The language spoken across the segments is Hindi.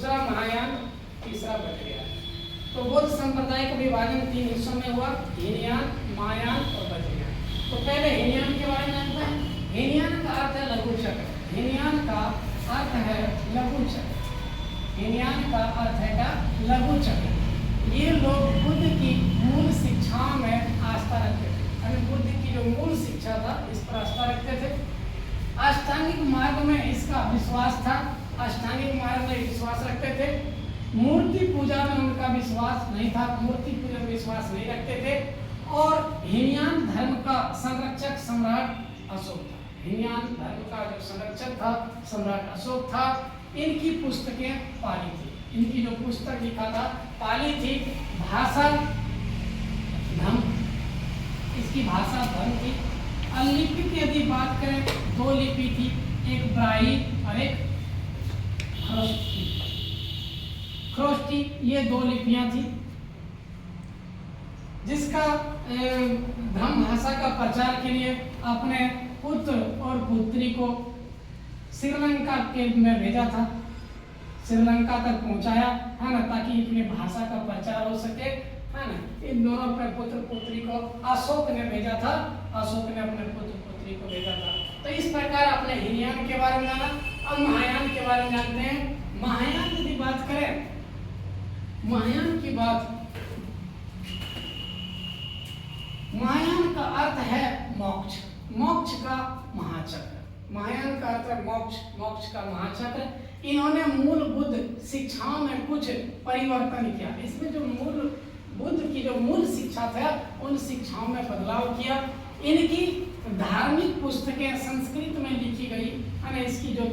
दूसरा महायान, तीसरा वज्रयान। तो बौद्ध संप्रदाय का विभाजन 3 हिस्सों में हुआ, हीनयान, महायान और वज्रयान। तो पहले हीनयान के बारे में जानते हैं। हीनयान का अर्थ है लघु चक्र। हीनयान का अर्थ है लघु चक्र। हीनयान का अर्थ है क्या? लघु चक्र। ये लोग बुद्ध की मूल शिक्षाओं में आस्था रखते थे, यानी बुद्ध की जो मूल शिक्षा था इस पर आस्था रखते थे। अष्टांगिक मार्ग में इसका विश्वास था, अष्टांगिक मार्ग में विश्वास रखते थे। मूर्ति पूजा में उनका विश्वास नहीं था, मूर्ति पूजा में विश्वास नहीं रखते थे। और हीनयान धर्म का संरक्षक सम्राट अशोक था। हीनयान धर्म का जो संरक्षक था सम्राट अशोक था। इनकी पुस्तकें पाली थी, इनकी जो पुस्तक लिखा था पाली थी। भाषा धर्म, इसकी भाषा धर्म थी। और लिपि की यदि बात करें, 2 लिपि थी, एक ब्राह्मी और एक खरोष्टी, ये 2 लिपियां थी। जिसका ब्रह्म भाषा का प्रचार के लिए अपने पुत्र और पुत्री को श्रीलंका के में भेजा था, श्रीलंका तक पहुंचाया है ना, ताकि अपनी भाषा का प्रचार हो सके, है ना। इन दोनों अपने पुत्र पुत्री को अशोक ने भेजा था, अशोक ने अपने पुत्र पुत्री को भेजा था। तो इस प्रकार अपने हीनयान के बारे में जाना। अब महायान के बारे में जानते हैं। महायान यदि बात करें, महायान की बात, महायान का अर्थ है मोक्ष, मोक्ष का महाचक्र। महायान का अर्थ है मोक्ष, मोक्ष का महाचक्र। इन्होंने मूल बुद्ध शिक्षाओं में कुछ परिवर्तन किया। इसमें जो मूल बुद्ध की जो मूल शिक्षा था उन शिक्षाओं में बदलाव किया। इनकी धार्मिक पुस्तकें संस्कृत में लिखी गई, है। इसकी जो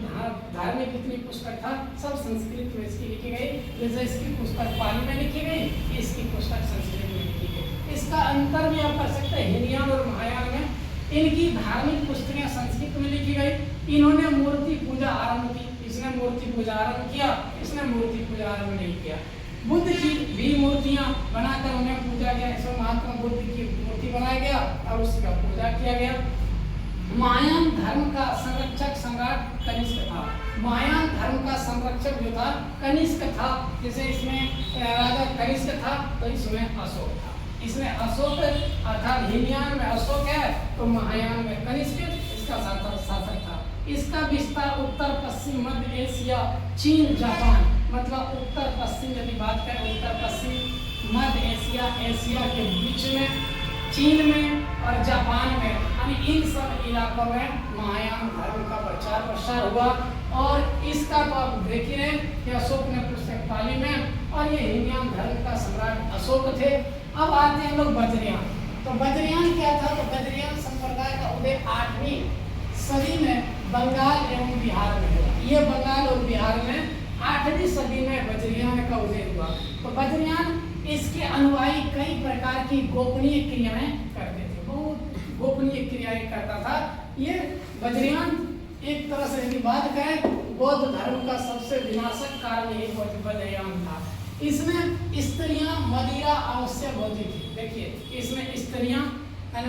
धार्मिक जितनी पुस्तक था सब संस्कृत में इसकी लिखी गई। जैसे इसकी पुस्तक पाली में लिखी गई, इसकी पुस्तक संस्कृत में लिखी गई। इसका अंतर भी आप कर सकते हैं हीनयान और महायान में। इनकी धार्मिक पुस्तकें संस्कृत में लिखी गई। इन्होंने मूर्ति पूजा आरंभ की, इसने मूर्ति पूजा आरंभ किया, इसने मूर्ति पूजा आरंभ नहीं किया। बुद्ध की भी मूर्तियां बनाकर उन्हें पूजा गया, इसमें महात्मा बुद्ध की मूर्ति बनाया गया और उसका पूजा किया गया। महायान धर्म का संरक्षक सम्राट कनिष्क था। महायान धर्म का संरक्षक जो था कनिष्क था। जैसे इसमें राजा कनिष्क था तो इसमें अशोक था। इसमें अशोक अर्थात हीनयान में अशोक है तो महायान में कनिष्क इसका शासक था। इसका विस्तार उत्तर पश्चिम मध्य एशिया, चीन, जापान, मतलब उत्तर पश्चिम यदि बात करें, उत्तर पश्चिम मध्य एशिया, एशिया के बीच में, चीन में और जापान में, यानी इन सब इलाकों में महायान धर्म का प्रचार प्रसार हुआ। और इसका तो आप देखिए कि अशोक ने पुस्तक पाली में, और ये हीनयान धर्म का सम्राट अशोक थे। अब आते हैं हम लोग वज्रयान। तो वज्रयान क्या था? तो वज्रयान संप्रदाय का उदय 8वीं सदी में बंगाल एवं बिहार में हुआ। ये बंगाल और बिहार में 8वीं सदी में वज्रयान का उदय हुआ। तो वज्रयान इसके अनुयायी कई प्रकार की गोपनीय क्रियाएं करते थे, बहुत गोपनीय क्रियाएं करता था। ये वज्रयान एक तरह से यदि बात करें, बौद्ध धर्म का सबसे विनाशक कारण यही वज्रयान था। इसमें स्त्रियां मदिरा आवश्यक होती थी। देखिए इसमें स्त्रियां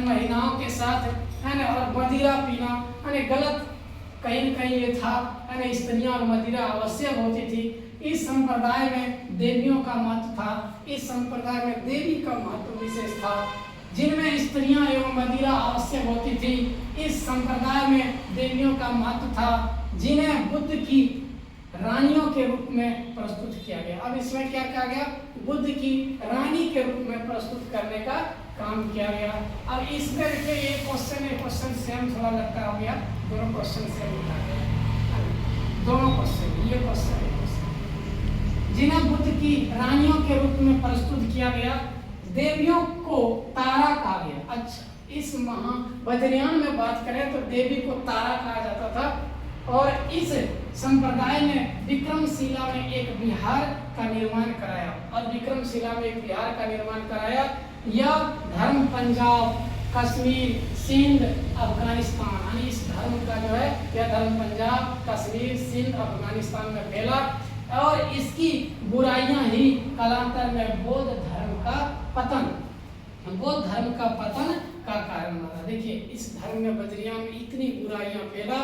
महिलाओं के साथ है ना, और मदिरा पीना है गलत कहीं न कहीं ये था, है ना। स्त्रियां और मदिरा आवश्यक होती थी। इस संप्रदाय में देवियों का महत्व था। इस संप्रदाय में देवी का महत्व विशेष था, जिनमें स्त्रियां एवं मदिरा आवश्यक होती थी। इस संप्रदाय में देवियों का महत्व था, जिन्हें बुद्ध की रानियों के रूप में प्रस्तुत किया गया। अब इसमें क्या कहा गया? बुद्ध की रानी के रूप में प्रस्तुत करने का काम किया गया। अब इसमें देखिए ये क्वेश्चन सेम थोड़ा लगता हो गया, दोनों क्वेश्चन सेम उठा गया, दोनों क्वेश्चन, ये क्वेश्चन जिन्हें बुद्ध की रानियों के रूप में प्रस्तुत किया गया। देवियों को तारा कहा गया। अच्छा, इस वज्रयान में बात करें तो देवी को तारा कहा जाता था। और इस संप्रदाय ने विक्रमशिला में एक विहार का निर्माण कराया, और विक्रमशिला में एक विहार का निर्माण कराया। यह धर्म पंजाब, कश्मीर, सिंध, अफगानिस्तान, यानी इस धर्म का जो है यह धर्म पंजाब, कश्मीर, सिंध, अफगानिस्तान में फैला। और इसकी बुराइयां ही कालांतर में बौद्ध धर्म का पतन, बौद्ध धर्म का पतन का कारण बना। देखिए इस धर्म में वज्रयान में इतनी बुराइयां फैला,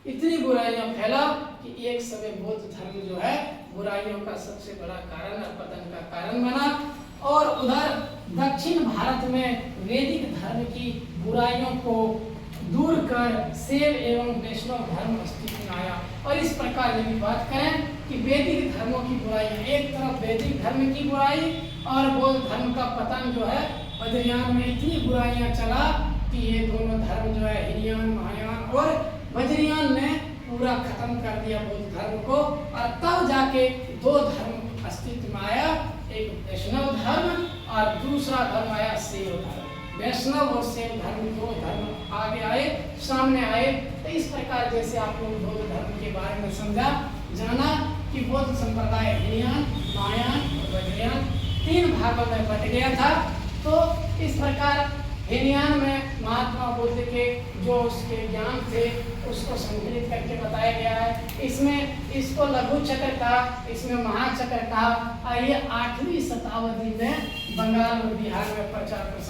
इतनी बुराइयां फैला कि एक समय बौद्ध धर्म जो है बुराइयों का सबसे बड़ा कारण और पतन का कारण बना। और उधर दक्षिण भारत में वैदिक धर्म की बुराइयों को दूर कर शैव एवं वैष्णव धर्म अस्तित्व में आया। और इस प्रकार यदि बात करें कि वैदिक धर्मों की बुराइयां, एक तरफ वैदिक धर्म की बुराई और बौद्ध धर्म का पतन जो है वज्रयान में इतनी बुराइयां चला कि ये दोनों धर्म जो है हीनयान, महायान और वज्रयान ने पूरा खत्म कर दिया बौद्ध धर्म को। और तब जाके दो धर्म अस्तित्व में आया, एक वैष्णव धर्म और दूसरा धर्म आया शैव धर्म। वैष्णव और शैव धर्म दो धर्म आगे आए, सामने आए। तो इस प्रकार जैसे आप लोग बौद्ध धर्म के बारे में समझा, जाना कि बौद्ध संप्रदाय हीनयान, महायान और वज्रयान तीन भागों में बट गया था। तो इस प्रकार हीनयान में महात्मा बुद्ध के जो उसके ज्ञान थे उसको संकलित करके बताया गया है। इसमें इसको लघु चक्र कहा, इसमें महाचक्र कहा। ये 8वीं शताब्दी में बंगाल और बिहार में प्रचार प्रसार